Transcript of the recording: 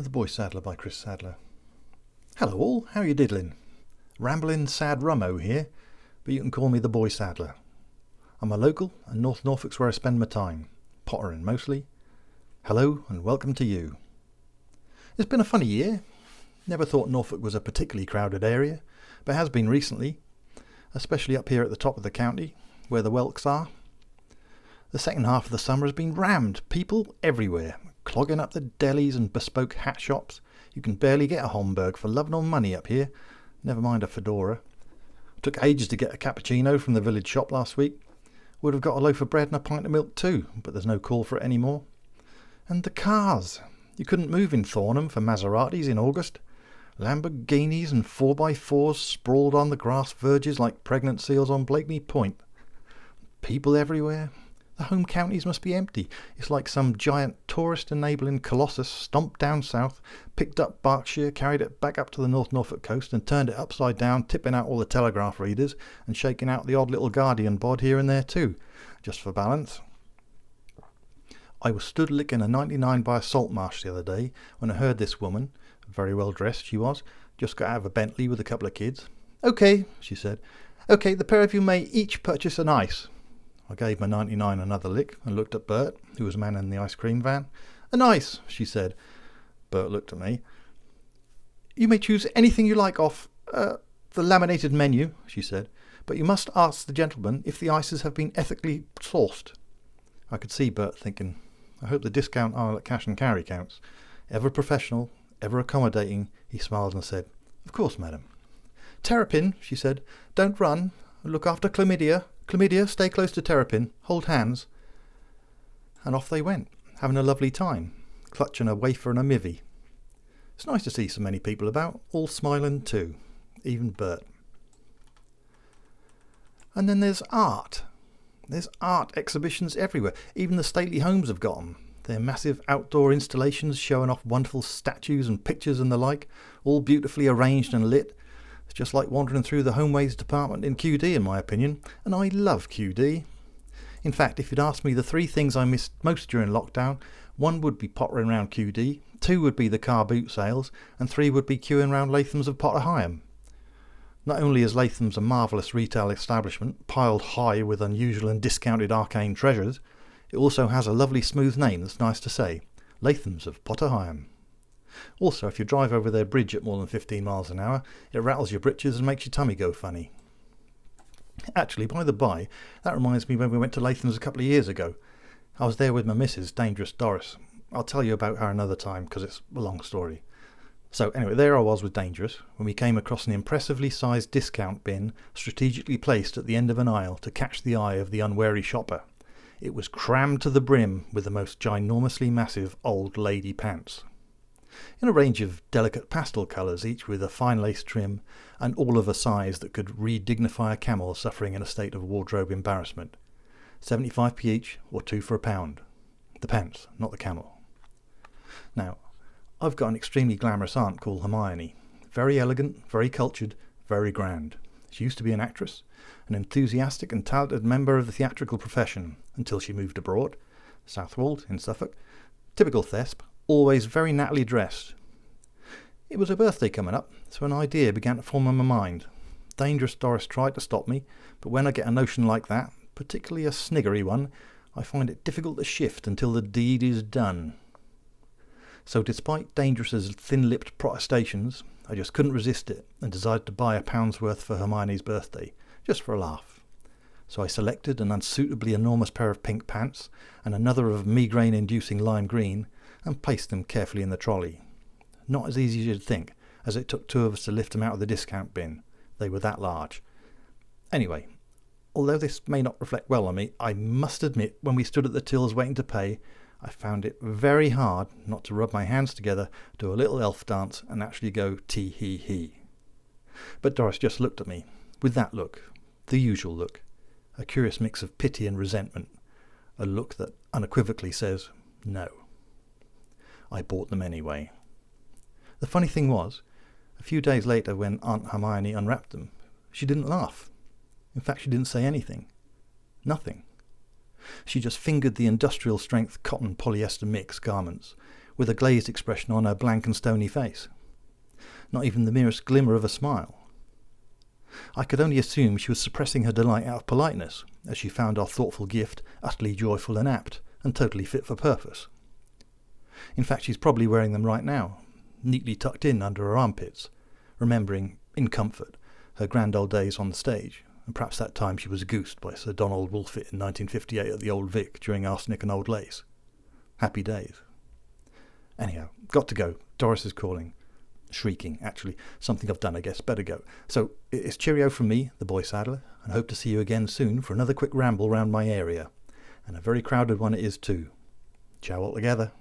The Boy Sadler by Chris Sadler. Hello all, how you diddling? Ramblin' sad rummo here, but you can call me the Boy Sadler. I'm a local, and North Norfolk's where I spend my time, pottering mostly. Hello and welcome to you. It's been a funny year. Never thought Norfolk was a particularly crowded area, but has been recently, especially up here at the top of the county, where the Whelks are. The second half of the summer has been rammed, people everywhere, clogging up the delis and bespoke hat shops. You can barely get a Homburg for love nor money up here, never mind a fedora. Took ages to get a cappuccino from the village shop last week. Would have got a loaf of bread and a pint of milk too, but there's no call for it anymore. And the cars. You couldn't move in Thornham for Maseratis in August. Lamborghinis and 4x4s sprawled on the grass verges like pregnant seals on Blakeney Point. People everywhere. The home counties must be empty. It's like some giant tourist-enabling colossus stomped down south, picked up Berkshire, carried it back up to the North Norfolk coast and turned it upside down, tipping out all the telegraph readers and shaking out the odd little Guardian bod here and there too, just for balance. I was stood licking a 99 by a salt marsh the other day when I heard this woman, very well dressed she was, just got out of a Bentley with a couple of kids. "Okay," she said. "Okay, the pair of you may each purchase an ice." I gave my 99 another lick and looked at Bert, who was manning the ice cream van. "An ice," she said. Bert looked at me. "You may choose anything you like off the laminated menu," she said, "but you must ask the gentleman if the ices have been ethically sourced." I could see Bert thinking, I hope the discount aisle at Cash and Carry counts. Ever professional, ever accommodating, he smiled and said, "Of course, madam." "Terrapin," she said. "Don't run. Look after chlamydia. Chlamydia, stay close to Terrapin. Hold hands." And off they went, having a lovely time, clutching a wafer and a mivvy. It's nice to see so many people about, all smiling too, even Bert. And then there's art. There's art exhibitions everywhere. Even the stately homes have got 'em. They're massive outdoor installations showing off wonderful statues and pictures and the like, all beautifully arranged and lit. It's just like wandering through the Homeways department in QD, in my opinion, and I love QD. In fact, if you'd asked me the three things I missed most during lockdown, one would be pottering around QD, two would be the car boot sales, and three would be queuing round Latham's of Potter Heigham. Not only is Latham's a marvellous retail establishment, piled high with unusual and discounted arcane treasures, it also has a lovely smooth name that's nice to say, Latham's of Potter Heigham. Also, if you drive over their bridge at more than 15 miles an hour, it rattles your britches and makes your tummy go funny. Actually, by the by, that reminds me when we went to Latham's a couple of years ago. I was there with my missus, Dangerous Doris. I'll tell you about her another time, because it's a long story. So anyway, there I was with Dangerous, when we came across an impressively sized discount bin strategically placed at the end of an aisle to catch the eye of the unwary shopper. It was crammed to the brim with the most ginormously massive old lady pants, in a range of delicate pastel colours, each with a fine lace trim, and all of a size that could re-dignify a camel suffering in a state of wardrobe embarrassment. 75p each, or £2 for £1. The pants, not the camel. Now, I've got an extremely glamorous aunt called Hermione. Very elegant, very cultured, very grand. She used to be an actress, an enthusiastic and talented member of the theatrical profession, until she moved abroad, Southwold in Suffolk. Typical thesp, always very nattily dressed. It was her birthday coming up, so an idea began to form in my mind. Dangerous Doris tried to stop me, but when I get a notion like that, particularly a sniggery one, I find it difficult to shift until the deed is done. So despite Dangerous's thin-lipped protestations, I just couldn't resist it and decided to buy £1's worth for Hermione's birthday, just for a laugh. So I selected an unsuitably enormous pair of pink pants and another of migraine-inducing lime green, and placed them carefully in the trolley. Not as easy as you'd think, as it took two of us to lift them out of the discount bin. They were that large. Anyway, although this may not reflect well on me, I must admit when we stood at the tills waiting to pay, I found it very hard not to rub my hands together, do a little elf dance, and actually go tee-hee-hee. But Doris just looked at me, with that look, the usual look, a curious mix of pity and resentment, a look that unequivocally says no. I bought them anyway. The funny thing was, a few days later when Aunt Hermione unwrapped them, she didn't laugh. In fact, she didn't say anything. Nothing. She just fingered the industrial-strength cotton polyester mix garments, with a glazed expression on her blank and stony face. Not even the merest glimmer of a smile. I could only assume she was suppressing her delight out of politeness, as she found our thoughtful gift utterly joyful and apt, and totally fit for purpose. In fact, she's probably wearing them right now, neatly tucked in under her armpits, remembering, in comfort, her grand old days on the stage, and perhaps that time she was goosed by Sir Donald Wolfett in 1958 at the Old Vic during Arsenic and Old Lace. Happy days. Anyhow, got to go. Doris is calling. Shrieking, actually. Something I've done, I guess. Better go. So, it's cheerio from me, the boy Sadler, and hope to see you again soon for another quick ramble round my area. And a very crowded one it is too. Ciao altogether.